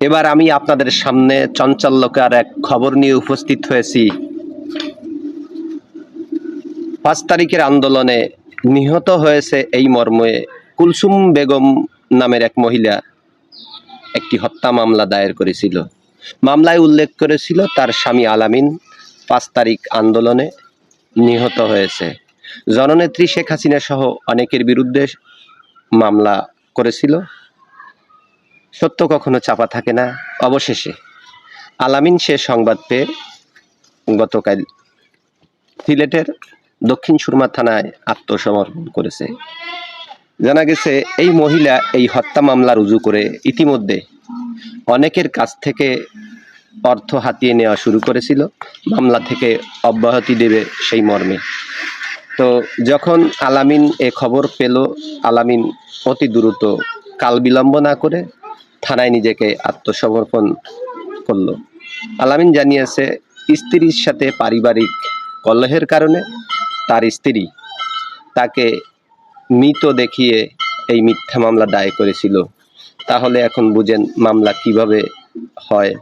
এবার আমি আপনাদের সামনে চাঞ্চল্যকর এক খবর নিয়ে উপস্থিত হয়েছি। 5 তারিখের আন্দোলনে নিহত হয়েছে এই মর্মে কুলসুম বেগম নামের এক মহিলা একটি হত্যা মামলা দায়ের করেছিল। মামলায় উল্লেখ করেছিল তার স্বামী আলামিন 5 তারিখ আন্দোলনে নিহত হয়েছে। জননেত্রী শেখ হাসিনা সহ অনেকের বিরুদ্ধে মামলা করেছিল। সত্য কখনো চাপা থাকে না। অবশেষে আলামিন সে সংবাদ পেয়ে গতকাল সিলেটের দক্ষিণ সুরমা থানায় আত্মসমর্পণ করেছে। জানা গেছে এই মহিলা এই হত্যা মামলা রুজু করে ইতিমধ্যে অনেকের কাছ থেকে অর্থ হাতিয়ে নেওয়া শুরু করেছিল, মামলা থেকে অব্যাহতি দেবে সেই মর্মে। তো যখন আলামিন এ খবর পেল, আলামিন অতি দ্রুত কাল বিলম্ব না করে থানায় নিজেকে আত্মসমর্পণ করলো। আলামিন জানিয়েছে স্ত্রীর সাথে পারিবারিক কলহের কারণে তার স্ত্রী তাকে মৃত দেখিয়ে এই মিথ্যা মামলা দায়ের করেছিল। তাহলে এখন বুঝেন মামলা কিভাবে হয়।